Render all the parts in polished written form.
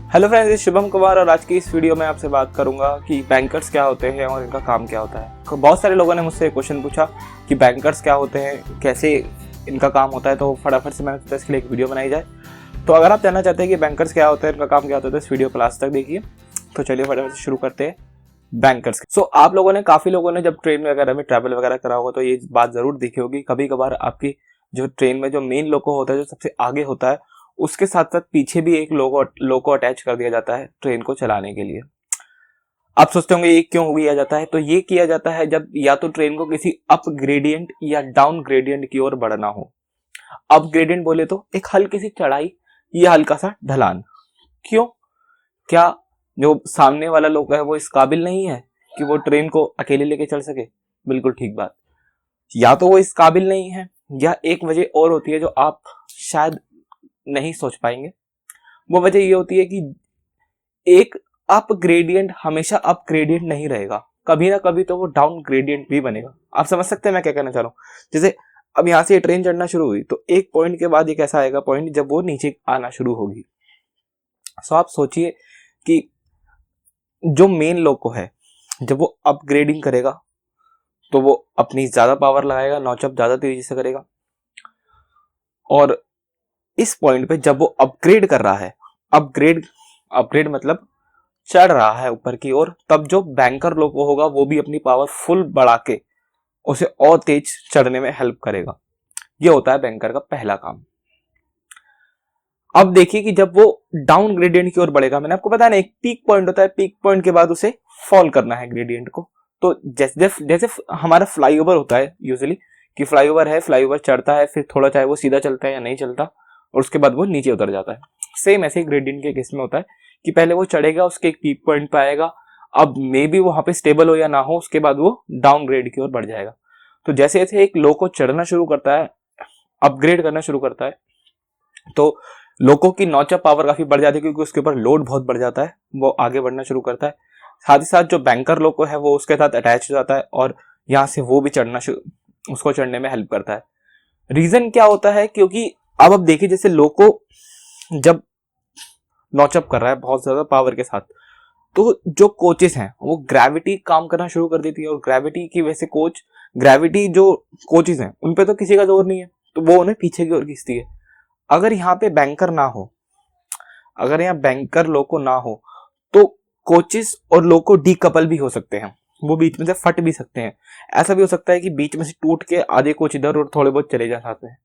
Hello friends, इस शुभम कुमार और आज की इस वीडियो में आपसे बात करूंगा कि बैंकर्स क्या होते हैं और इनका काम क्या होता है। तो बहुत सारे लोगों ने मुझसे क्वेश्चन पूछा कि बैंकर्स क्या होते हैं, कैसे इनका काम होता है, तो फटाफट से मैंने सोचा इसके लिए एक वीडियो बनाई जाए। तो अगर आप जानना चाहते हैं कि बैंकर्स क्या होते हैं, इनका काम क्या होता है, तो इस वीडियो को लास्ट तक देखिए। तो चलिए फटाफट से शुरू करते हैं बैंकर्स। आप लोगों ने काफ़ी लोगों ने जब ट्रेन वगैरह में ट्रैवल वगैरह करा होगा तो ये बात ज़रूर देखी होगी। कभी कभार आपकी जो ट्रेन में जो मेन लोको होता है, जो सबसे आगे होता है, उसके साथ साथ पीछे भी एक लोको अटैच कर दिया जाता है ट्रेन को चलाने के लिए। आप सोचते होंगे ये क्यों किया जाता है? तो ये किया जाता है जब या तो ट्रेन को किसी अप ग्रेडियंट या डाउन ग्रेडियंट की ओर बढ़ना हो। अप ग्रेडियंट बोले तो एक हल्की सी चढ़ाई या हल्का सा ढलान। क्यों? क्या जो सामने वाला लोग है वो इस काबिल नहीं है कि वो ट्रेन को अकेले लेके चल सके? बिल्कुल ठीक बात। या तो वो इस काबिल नहीं है, या एक वजह और होती है जो आप शायद नहीं सोच पाएंगे। वो वजह ये होती है कि एक अप ग्रेडियंट हमेशा अप ग्रेडियंट नहीं रहेगा, कभी ना कभी तो वो डाउन ग्रेडियंट भी बनेगा। आप समझ सकते हैं मैं क्या कहना चाह रहा हूँ? जैसे अब यहाँ से ट्रेन चढ़ना शुरू हुई तो एक पॉइंट के बाद एक ऐसा आएगा पॉइंट जब वो नीचे आना शुरू होगी। आप सोचिए कि जो मेन लोको है जब वो अपग्रेडिंग करेगा तो वो अपनी ज्यादा पावर लगाएगा, नॉचअप ज्यादा तेजी से करेगा। और इस पॉइंट पे जब वो अपग्रेड कर रहा है, अपग्रेड मतलब चढ़ रहा है ऊपर की ओर, तब जो बैंकर लोको होगा वो भी अपनी पावर फुल बढ़ा के उसे और तेज चढ़ने में हेल्प करेगा। ये होता है बैंकर का पहला काम। अब देखिए कि जब वो डाउन ग्रेडियंट की ओर बढ़ेगा, मैंने आपको बताया ना एक पीक पॉइंट होता है, पीक पॉइंट के बाद उसे फॉल करना है ग्रेडियंट को। तो जैसे जैसे हमारा फ्लाईओवर होता है यूजुअली कि फ्लाईओवर है, फ्लाईओवर चढ़ता है, फिर थोड़ा चाहे वो सीधा चलता है या नहीं चलता, और उसके बाद वो नीचे उतर जाता है। सेम ऐसे ग्रेडियंट के केस में होता है कि पहले वो चढ़ेगा, उसके एक पीक पॉइंट पे आएगा, अब मे बी वहां पे स्टेबल हो या ना हो, उसके बाद वो डाउन ग्रेड की ओर बढ़ जाएगा। तो जैसे जैसे एक लो को चढ़ना शुरू करता है, अपग्रेड करना शुरू करता है, तो लोको की नॉचअप पावर काफी बढ़ जाती है क्योंकि उसके ऊपर लोड बहुत बढ़ जाता है, वो आगे बढ़ना शुरू करता है। साथ ही साथ जो बैंकर लोको है वो उसके साथ अटैच हो जाता है और यहाँ से वो भी उसको चढ़ने में हेल्प करता है। रीजन क्या होता है? क्योंकि अब देखिए जैसे लोको जब नॉचअप कर रहा है बहुत ज्यादा पावर के साथ, तो जो कोचेस हैं वो ग्रेविटी काम करना शुरू कर देती है, और ग्रेविटी की वजह से ग्रेविटी जो कोचेस हैं उन पे तो किसी का जोर नहीं है, तो वो उन्हें पीछे की ओर खींचती है। अगर यहाँ पे बैंकर ना हो, अगर यहाँ बैंकर लोको ना हो, तो कोचेस और लोको डीकपल भी हो सकते हैं, वो बीच में से फट भी सकते हैं। ऐसा भी हो सकता है कि बीच में से टूट के आधे कोच इधर और थोड़े बहुत चले जा सकते हैं।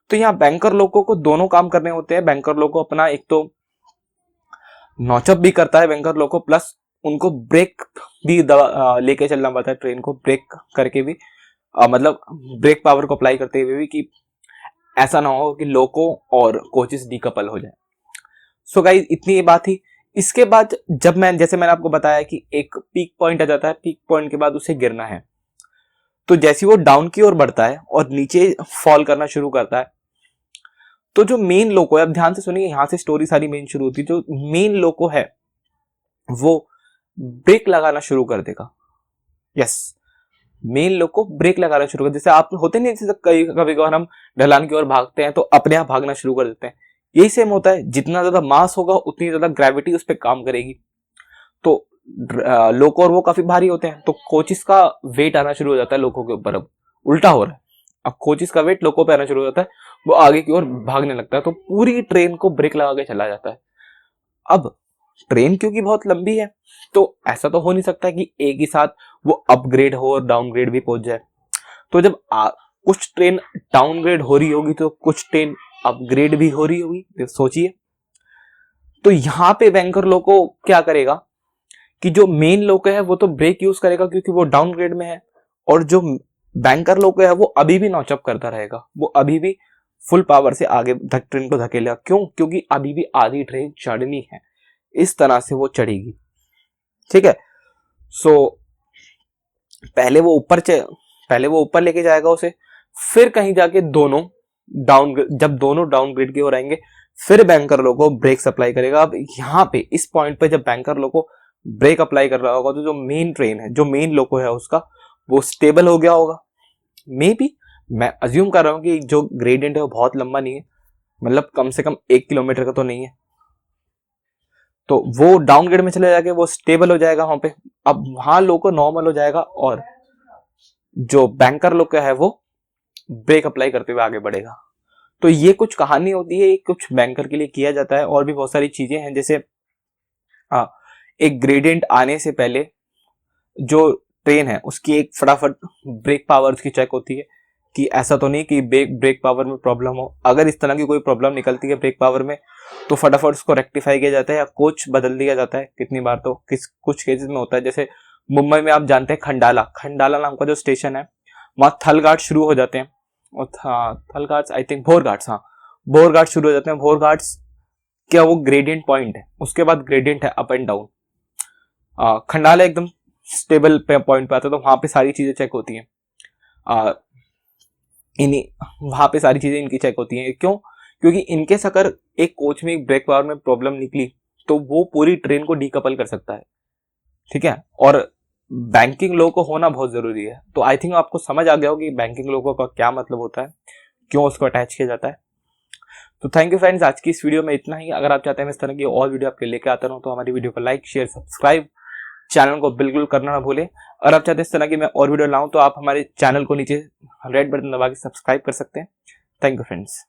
तो यहाँ बैंकर लोको को दोनों काम करने होते हैं। बैंकर लोको अपना एक तो नॉचअप भी करता है बैंकर लोको, प्लस उनको ब्रेक भी लेके चलना पड़ता है ट्रेन को, ब्रेक करके भी मतलब ब्रेक पावर को अप्लाई करते हुए भी, कि ऐसा ना हो कि लोको और कोचेस डीकपल हो जाए। सो गाइस, इतनी ये बात थी। इसके बाद जब जैसे मैंने आपको बताया कि एक पीक पॉइंट आ जाता है, पीक पॉइंट के बाद उसे गिरना है, तो जैसे वो डाउन की ओर बढ़ता है और नीचे फॉल करना शुरू करता है, तो जो मेन लोको है, अब ध्यान से सुनिए, यहां से स्टोरी सारी मेन शुरू होती है। जो मेन लोको है वो ब्रेक लगाना शुरू कर देगा। यस, मेन लोको ब्रेक लगाना शुरू कर, जैसे आप होते नहीं, जैसे कभी कभी हम ढलान की ओर भागते हैं तो अपने आप भागना शुरू कर देते हैं, यही सेम होता है। जितना ज्यादा मास होगा उतनी ज्यादा ग्रेविटी उस पर काम करेगी। तो लोको और वो काफी भारी होते हैं, तो कोचिस का वेट आना शुरू हो जाता है लोको के ऊपर। अब उल्टा हो रहा है, अब कोचिस का वेट लोको पे आना शुरू हो जाता है, वो आगे की ओर भागने लगता है, तो पूरी ट्रेन को ब्रेक लगा के चला जाता है। अब ट्रेन क्योंकि बहुत लंबी है, तो ऐसा तो हो नहीं सकता कि एक ही साथ वो अपग्रेड हो और डाउनग्रेड भी पहुंच जाए। तो जब कुछ ट्रेन डाउनग्रेड हो रही होगी तो कुछ ट्रेन अपग्रेड भी हो रही होगी, तो सोचिए। तो यहां पे बैंकर लोको क्या करेगा कि जो मेन लोको है वो तो ब्रेक यूज करेगा क्योंकि वो डाउनग्रेड में है, और जो बैंकर लोको है वो अभी भी नॉचअप करता रहेगा, वो अभी भी फुल पावर से आगे ट्रेन को धकेलेगा। क्यों? क्योंकि अभी भी आधी ट्रेन चढ़नी है, इस तरह से वो चढ़ेगी। ठीक है। पहले वो ऊपर लेके जाएगा उसे, फिर कहीं जाके जब दोनों डाउनग्रेड की ओर आएंगे, फिर बैंकर लोको ब्रेक अप्लाई करेगा। अब यहाँ पे इस पॉइंट पे जब बैंकर लोको ब्रेक अप्लाई कर रहा होगा तो जो मेन ट्रेन है, जो मेन लोको है उसका, वो स्टेबल हो गया होगा। मे बी मैं अज्यूम कर रहा हूँ कि जो ग्रेडियंट है वो बहुत लंबा नहीं है, मतलब कम से कम 1 किलोमीटर का तो नहीं है। तो वो डाउनग्रेड में चले जाके वो स्टेबल हो जाएगा वहां पे। अब वहां लो को नॉर्मल हो जाएगा और जो बैंकर लोग का है वो ब्रेक अप्लाई करते हुए आगे बढ़ेगा। तो ये कुछ कहानी होती है, कुछ बैंकर के लिए किया जाता है। और भी बहुत सारी चीजें हैं, जैसे एक ग्रेडियंट आने से पहले जो ट्रेन है उसकी एक फटाफट ब्रेक पावर की चेक होती है कि ऐसा तो नहीं कि ब्रेक पावर में प्रॉब्लम हो। अगर इस तरह की कोई प्रॉब्लम निकलती है ब्रेक पावर में तो फटाफट उसको रेक्टिफाई किया जाता है या कोच बदल दिया जाता है। कितनी बार तो कुछ केसेस में होता है, जैसे मुंबई में आप जानते हैं खंडाला नाम का जो स्टेशन है, वहां थल घाट शुरू हो जाते हैं। और थल घाट्स आई थिंक भोर घाट्स, हाँ भोर घाट शुरू हो जाते हैं। भोर घाट्स क्या वो ग्रेडियंट पॉइंट है, उसके बाद ग्रेडियंट है अप एंड डाउन। खंडाला एकदम स्टेबल पॉइंट पे आता है, तो वहां पे सारी चीजें चेक होती हैं। वहां पे सारी चीजें इनकी चेक होती हैं। क्यों? क्योंकि इनके अगर एक कोच में एक ब्रेक पावर में प्रॉब्लम निकली तो वो पूरी ट्रेन को डीकपल कर सकता है, ठीक है। और बैंकिंग लोगों को होना बहुत जरूरी है। तो आई थिंक आपको समझ आ गया होगा कि बैंकिंग लोगों का क्या मतलब होता है, क्यों उसको अटैच किया जाता है। तो थैंक यू फ्रेंड्स, आज की इस वीडियो में इतना ही। अगर आप चाहते हैं इस तरह की और वीडियो आपके लेके आता रहूं तो हमारी वीडियो को लाइक शेयर सब्सक्राइब चैनल को बिल्कुल करना ना भूलें। और आप चाहते हैं इस तरह की मैं और वीडियो लाऊं तो आप हमारे चैनल को नीचे रेड बटन दबा के सब्सक्राइब कर सकते हैं। Thank you friends.